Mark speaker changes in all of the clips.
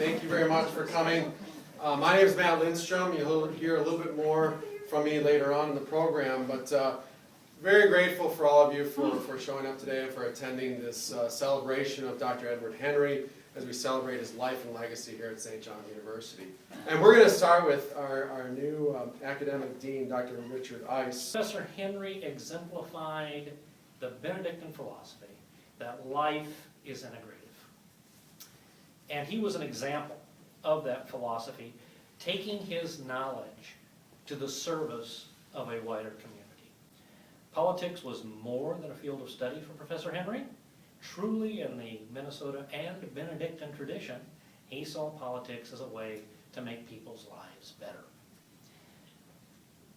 Speaker 1: Thank you very much for coming. My name is Matt Lindstrom. You'll hear a little bit more from me later on in the program, but very grateful for all of you for showing up today and for attending this celebration of Dr. Edward Henry as we celebrate his life and legacy here at St. John's University. And we're going to start with our new academic dean, Dr. Richard Ice.
Speaker 2: Professor Henry exemplified the Benedictine philosophy that life is integrative. And he was an example of that philosophy, taking his knowledge to the service of a wider community. Politics was more than a field of study for Professor Henry. Truly, in the Minnesota and Benedictine tradition, he saw politics as a way to make people's lives better.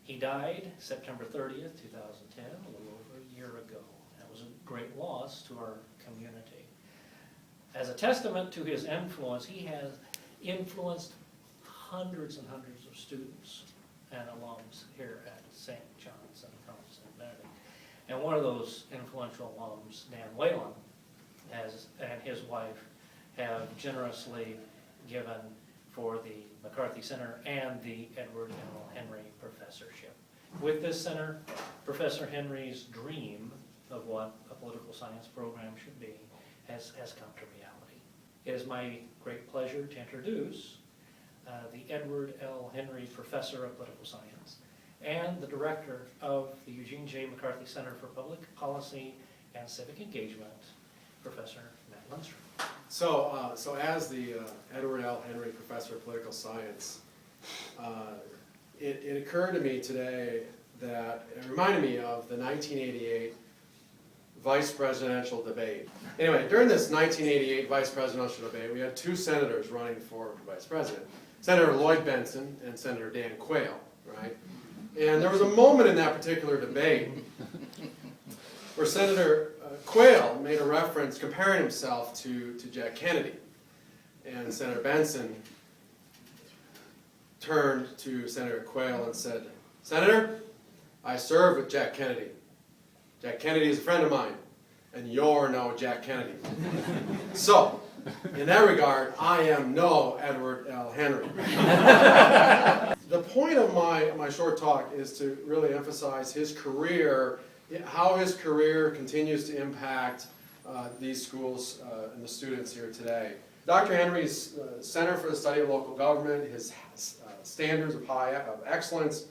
Speaker 2: He died September 30th, 2010, a little over a year ago. That was a great loss to our community. As a testament to his influence, he has influenced hundreds and hundreds of students and alums here at St. John's and St. Benedict. And one of those influential alums, Dan Whalen, and his wife have generously given for the McCarthy Center and the Edward L. Henry Professorship. With this center, Professor Henry's dream of what a political science program should be has come to reality. It is my great pleasure to introduce the Edward L. Henry Professor of Political Science and the Director of the Eugene J. McCarthy Center for Public Policy and Civic Engagement, Professor Matt Lindstrom.
Speaker 1: So as the Edward L. Henry Professor of Political Science, it occurred to me today that it reminded me of the 1988 vice presidential debate. Anyway, during this 1988 vice presidential debate, we had two senators running for vice president, Senator Lloyd Bentsen and Senator Dan Quayle, right? And there was a moment in that particular debate where Senator Quayle made a reference comparing himself to Jack Kennedy. And Senator Bentsen turned to Senator Quayle and said, "Senator, I served with Jack Kennedy. Jack Kennedy is a friend of mine, and you're no Jack Kennedy. So, in that regard, I am no Edward L. Henry." The point of my short talk is to really emphasize his career, how his career continues to impact these schools and the students here today. Dr. Henry's Center for the Study of Local Government, his standards of excellence,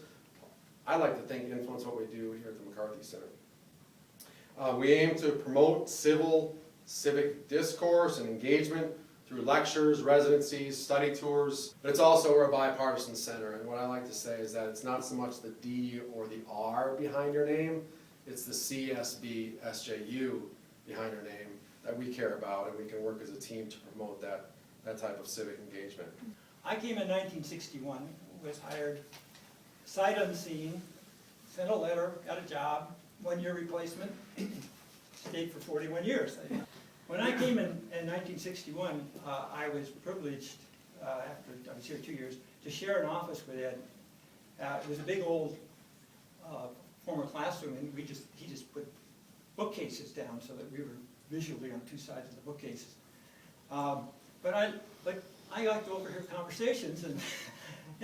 Speaker 1: I like to think influence what we do here at the McCarthy Center. We aim to promote civic discourse and engagement through lectures, residencies, study tours, but it's also we're a bipartisan center, and what I like to say is that it's not so much the D or the R behind your name, it's the CSB, SJU behind your name that we care about, and we can work as a team to promote that type of civic engagement.
Speaker 3: I came in 1961, was hired sight unseen, sent a letter, got a job, 1-year replacement, stayed for 41 years. When I came in 1961, I was privileged, after I was here 2 years, to share an office with Ed. It was a big old former classroom, and he just put bookcases down so that we were visually on two sides of the bookcases. But I like to overhear conversations, and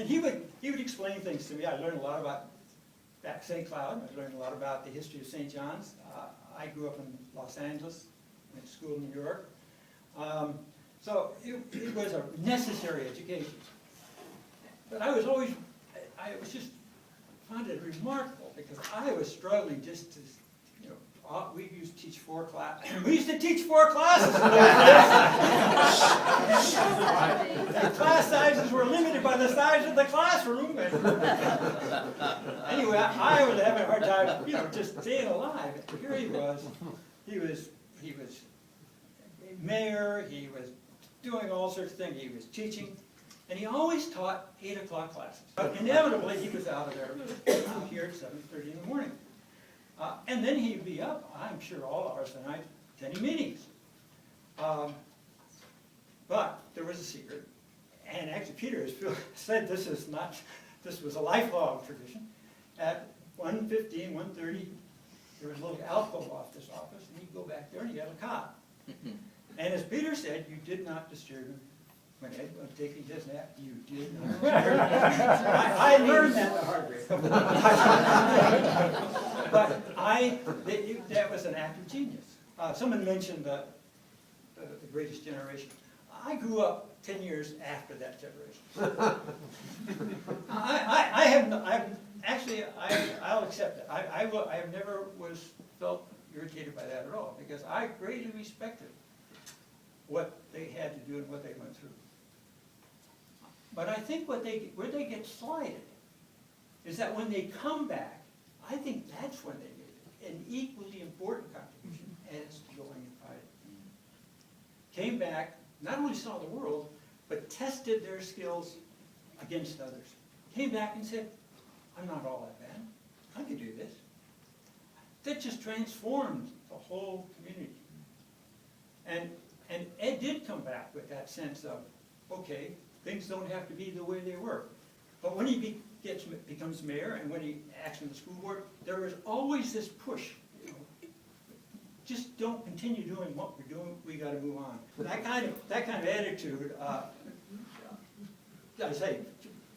Speaker 3: he would explain things to me. I learned a lot about St. Cloud. I learned a lot about the history of St. John's. I grew up in Los Angeles, went to school in New York. So it was a necessary education. But I was just found it remarkable because I was struggling just to, we used to teach 4 classes. We used to teach 4 classes in those days. The class sizes were limited by the size of the classroom. Anyway, I was having a hard time, just staying alive. Here he was. He was mayor. He was doing all sorts of things. He was teaching, and he always taught 8 o'clock classes. But inevitably, he was out of there here at 7:30 in the morning. And then he'd be up, I'm sure, all hours of the night, attending meetings. But there was a secret, and actually Peter said this was a lifelong tradition. At 1:15, 1:30, there was a little alcove off this office, and he'd go back there and he had a cot. And as Peter said, you did not disturb him when Ed was taking his nap, you did not. I learned that the hard way. But that was an act of genius. Someone mentioned the greatest generation. I grew up 10 years after that generation. I'll accept it. I have never felt irritated by that at all, because I greatly respected what they had to do and what they went through. But I think where they get slighted is that when they come back, I think that's when they made an equally important contribution as Joe and Pride. Came back, not only saw the world, but tested their skills against others. Came back and said, I'm not all that bad. I can do this. That just transformed the whole community. And Ed did come back with that sense of, okay, things don't have to be the way they were. But when he becomes mayor and when he acts in the school board, there was always this push. Just don't continue doing what we're doing, we gotta move on. That kind of attitude, I say,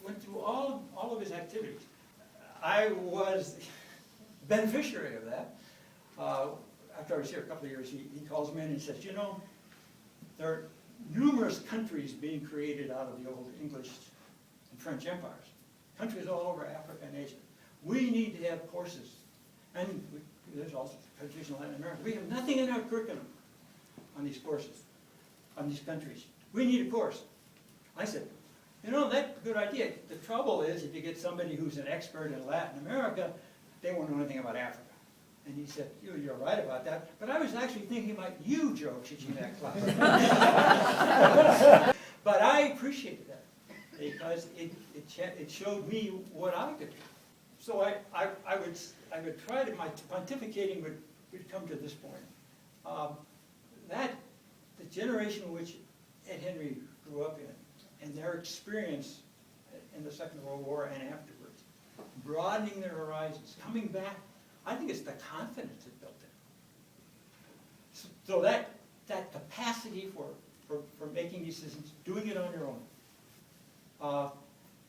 Speaker 3: went through all of his activities. I was beneficiary of that. After I was here a couple of years, he calls me in and says, you know, there are numerous countries being created out of the old English and French empires. Countries all over Africa and Asia. We need to have courses. And there's also countries in Latin America. We have nothing in our curriculum on these courses, on these countries. We need a course. I said, you know, that's a good idea. The trouble is, if you get somebody who's an expert in Latin America, they won't know anything about Africa. And he said, you're right about that, but I was actually thinking about you, Joe, teaching that class. But I appreciated that, because it showed me what I could do. So I would try to, my pontificating would come to this point. The generation which Ed Henry grew up in, and their experience in the Second World War and afterwards, broadening their horizons, coming back, I think it's the confidence it built in. So that capacity for making decisions, doing it on your own,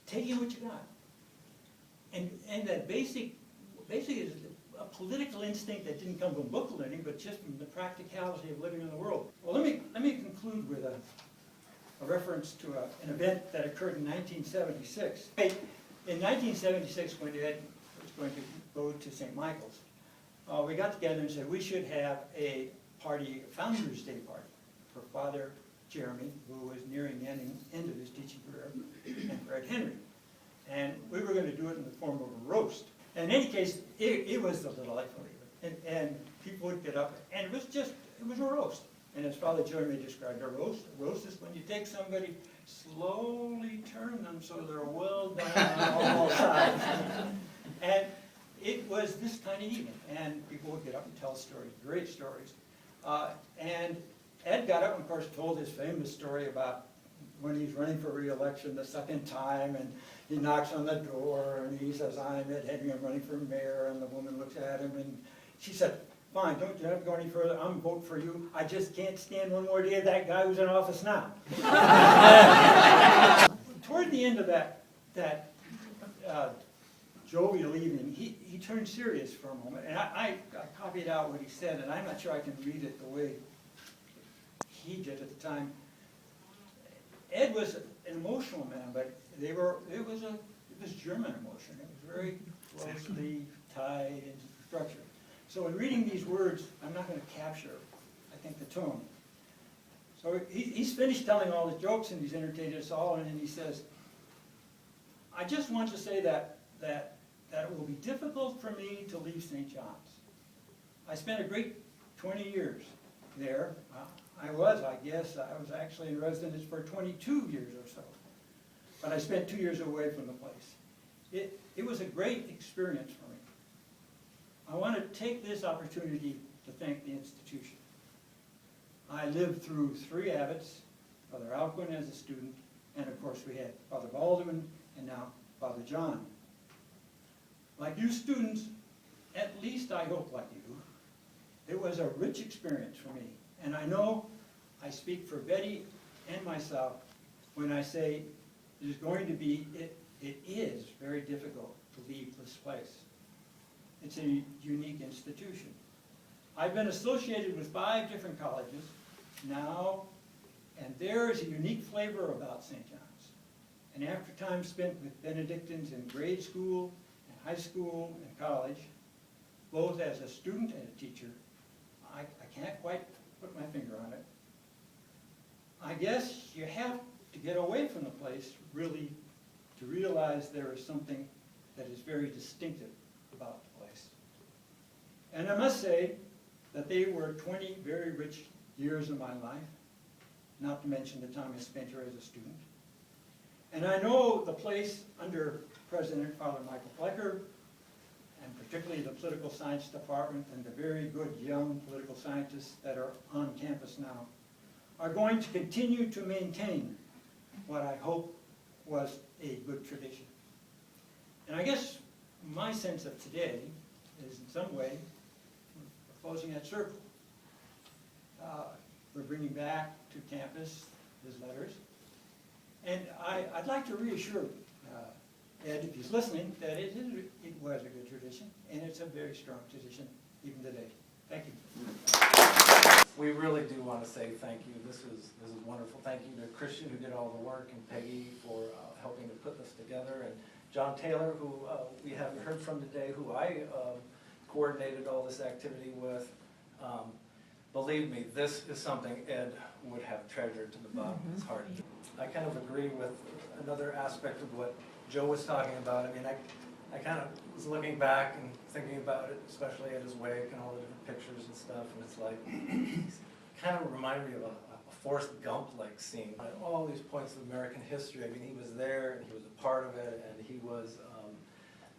Speaker 3: taking what you got, and that basic is a political instinct that didn't come from book learning, but just from the practicality of living in the world. Well, let me conclude with a reference to an event that occurred in 1976. In 1976, when Ed was going to go to St. Michael's, we got together and said we should have a party, a Founders Day party, for Father Jeremy, who was nearing the end of his teaching career, and for Ed Henry. And we were going to do it in the form of a roast. And in any case, it was a delightful evening. And people would get up, and it was a roast. And as Father Jeremy described, a roast is when you take somebody, slowly turn them so they're well done on all sides. And it was this kind of evening, and people would get up and tell stories, great stories. And Ed got up and, of course, told his famous story about when he's running for re-election the second time, and he knocks on the door, and he says, I'm Ed Henry, I'm running for mayor, and the woman looks at him, and she said, fine, don't you have to go any further, I'm voting for you, I just can't stand one more day of that guy who's in office now. Toward the end of that jovial evening, he turned serious for a moment, and I copied out what he said, and I'm not sure I can read it the way he did at the time. Ed was an emotional man, but it was German emotion. It was very closely tied into the structure. So in reading these words, I'm not going to capture, I think, the tone. So he's finished telling all the jokes, and he's entertained us all, and then he says, I just want to say that it will be difficult for me to leave St. John's. I spent a great 20 years there. I was actually in residence for 22 years or so. But I spent 2 years away from the place. It was a great experience for me. I want to take this opportunity to thank the institution. I lived through 3 abbots, Father Alcuin as a student, and of course we had Father Baldwin and now Father John. Like you students, at least I hope like you, it was a rich experience for me. And I know I speak for Betty and myself when I say there's going to be, it is very difficult to leave this place. It's a unique institution. I've been associated with 5 different colleges now, and there is a unique flavor about St. John's. And after time spent with Benedictines in grade school, and high school, and college, both as a student and a teacher, I can't quite put my finger on it. I guess you have to get away from the place really to realize there is something that is very distinctive about the place. And I must say that they were 20 very rich years of my life, not to mention the time I spent here as a student. And I know the place under President Father Michael Flecker, and particularly the political science department and the very good young political scientists that are on campus now, are going to continue to maintain what I hope was a good tradition. And I guess my sense of today is in some way, we're closing that circle. We're bringing back to campus his letters. And I'd like to reassure Ed, if he's listening, that it was a good tradition, and it's a very strong tradition even today. Thank you.
Speaker 4: We really do want to say thank you. This is wonderful. Thank you to Christian, who did all the work, and Peggy for helping to put this together, and John Taylor, who we haven't heard from today, who I coordinated all this activity with. Believe me, this is something Ed would have treasured to the bottom of his heart. I kind of agree with another aspect of what Joe was talking about. I mean, I kind of was looking back and thinking about it, especially at his wake and all the different pictures and stuff, and it's like, kind of reminded me of a Forrest Gump-like scene. At all these points of American history, I mean, he was there, and he was a part of it, and he was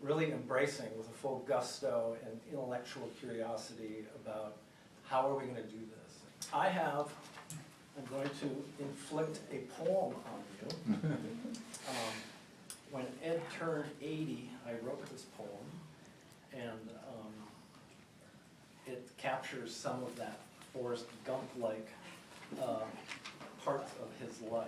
Speaker 4: really embracing with a full gusto and intellectual curiosity about how are we going to do this. I'm going to inflict a poem on you. When Ed turned 80, I wrote this poem, and it captures some of that Forrest Gump-like parts of his life.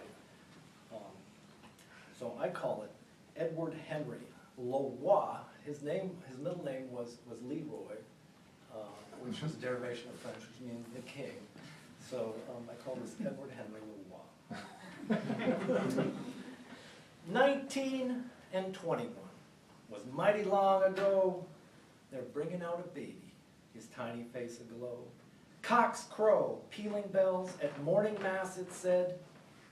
Speaker 4: So I call it Edward Henry Leroy. His middle name was Leroy, which was a derivation of French, which means the king. So I call this Edward Henry Leroy. 19 and 21 was mighty long ago. They're bringing out a baby, his tiny face aglow. Cocks crow, pealing bells, at morning mass it said,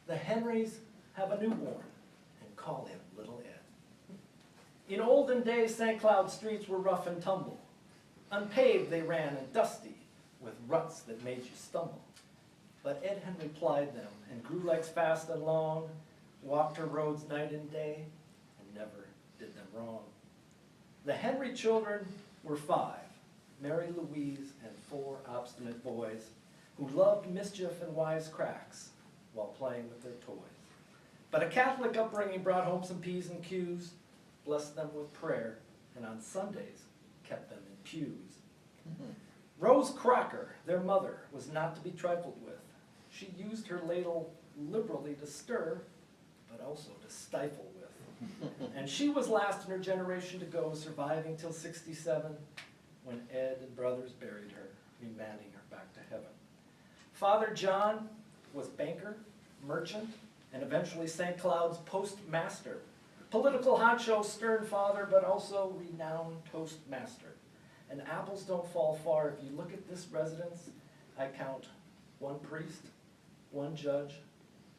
Speaker 4: the Henrys have a newborn, and call him Little Ed. In olden days, St. Cloud streets were rough and tumble. Unpaved they ran and dusty, with ruts that made you stumble. But Ed Henry plied them, and grew legs fast and long, walked her roads night and day, and never did them wrong. The Henry children were 5, Mary Louise and 4 obstinate boys, who loved mischief and wisecracks while playing with their toys. But a Catholic upbringing brought home some P's and Q's, blessed them with prayer, and on Sundays kept them in pews. Rose Crocker, their mother, was not to be trifled with. She used her ladle liberally to stir, but also to stifle with. And she was last in her generation to go, surviving till 67, when Ed and brothers buried her, remanding her back to heaven. Father John was banker, merchant, and eventually St. Cloud's postmaster. Political honcho, stern father, but also renowned toastmaster. And apples don't fall far. If you look at this residence, I count 1 priest, 1 judge,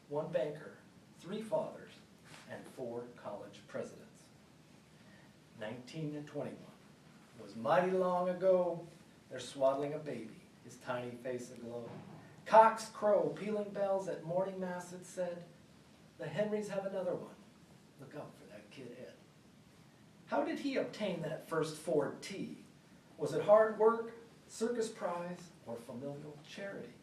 Speaker 4: 1 banker, 3 fathers, and 4 college presidents. 19 and 21 was mighty long ago. They're swaddling a baby, his tiny face aglow. Cocks crow, pealing bells, at morning mass it said, the Henrys have another one. Look out for that kid Ed. How did he obtain that first Ford T? Was it hard work, circus prize, or familial charity?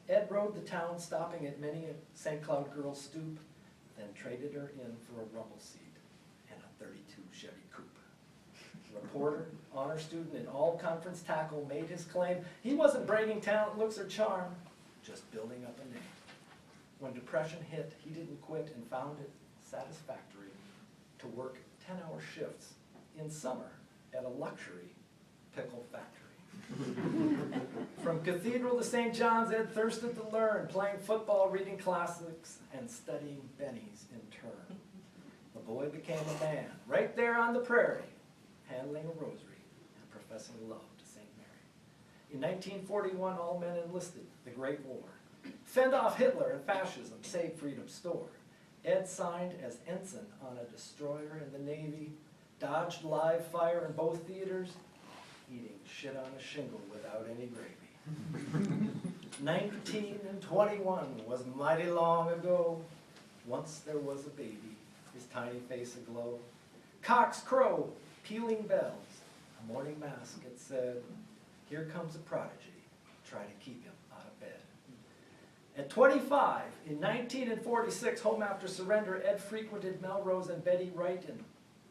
Speaker 4: Ed rode the town, stopping at many a St. Cloud girl's stoop, then traded her in for a rumble seat and a 32 Chevy coupe. Reporter, honor student, and all-conference tackle made his claim. He wasn't bragging talent, looks, or charm, just building up a name. When depression hit, he didn't quit and found it satisfactory to work 10-hour shifts in summer at a luxury pickle factory. From Cathedral to St. John's, Ed thirsted to learn, playing football, reading classics, and studying bennies in turn. The boy became a man, right there on the prairie, handling a rosary and professing love to St. Mary. In 1941, all men enlisted, the Great War. Fend off Hitler and fascism, saved freedom's store. Ed signed as ensign on a destroyer in the Navy, dodged live fire in both theaters, eating shit on a shingle without any gravy. 19 and 21 was mighty long ago. Once there was a baby, his tiny face aglow. Cocks crow, pealing bells, a morning mass, it said, here comes a prodigy, try to keep him out of bed. At 25, in 1946, home after surrender, Ed frequented Melrose and Betty Wrighton,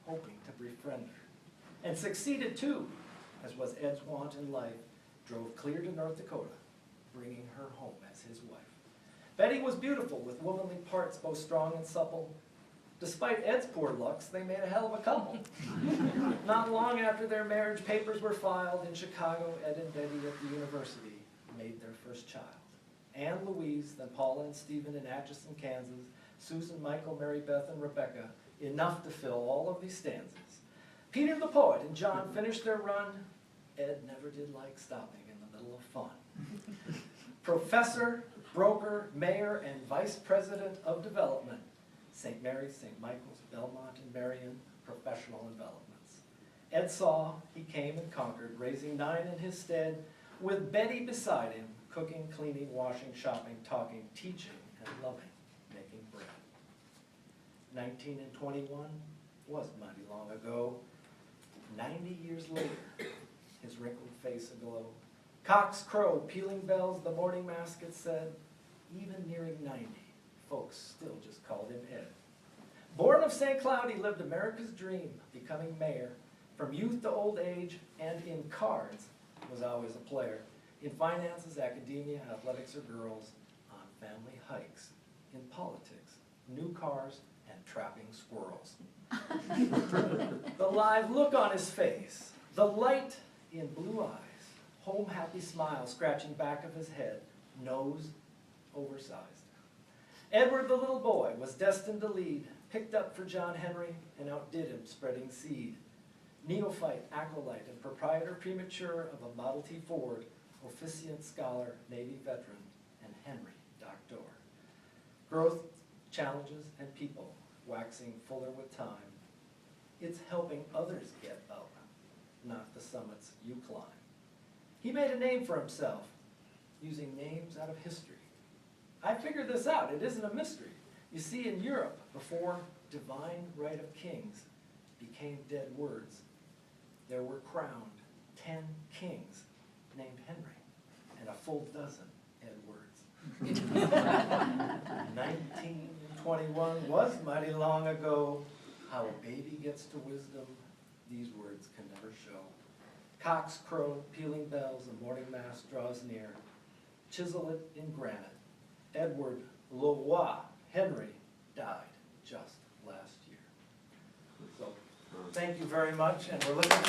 Speaker 4: hoping to befriend her. And succeeded too, as was Ed's wont in life, drove clear to North Dakota, bringing her home as his wife. Betty was beautiful, with womanly parts both strong and supple. Despite Ed's poor looks, they made a hell of a couple. Not long after their marriage papers were filed in Chicago, Ed and Betty at the university made their first child. Anne Louise, then Paula and Stephen in Atchison, Kansas, Susan, Michael, Mary Beth, and Rebecca, enough to fill all of these stanzas. Peter the poet and John finished their run. Ed never did like stopping in the middle of fun. Professor, broker, mayor, and vice president of development, St. Mary's, St. Michael's, Belmont, and Marion, professional developments. Ed saw, he came and conquered, raising 9 in his stead, with Betty beside him, cooking, cleaning, washing, shopping, talking, teaching, and loving, making bread. 19 and 21 was mighty long ago. 90 years later, his wrinkled face aglow. Cocks crow, pealing bells, the morning mass, it said. Even nearing 90, folks still just called him Ed. Born of St. Cloud, he lived America's dream, becoming mayor. From youth to old age, and in cards, was always a player. In finances, academia, athletics, or girls, on family hikes, in politics, new cars, and trapping squirrels. The live look on his face, the light in blue eyes, home happy smile scratching back of his head, nose oversized. Edward the little boy was destined to lead, picked up for John Henry and outdid him spreading seed. Neophyte, acolyte, and proprietor premature of a Model T Ford, officiant scholar, Navy veteran, and Henry Doctor. Growth, challenges, and people waxing fuller with time. It's helping others get up, not the summits you climb. He made a name for himself, using names out of history. I figured this out, it isn't a mystery. You see, in Europe, before divine right of kings became dead words, there were crowned 10 kings named Henry, and a full dozen Edwards. 1921 was mighty long ago. How a baby gets to wisdom, these words can never show. Cocks crow, pealing bells, the morning mass draws near. Chisel it in granite. Edward Leroy Henry died just last year. So, thank you very much, and we're looking forward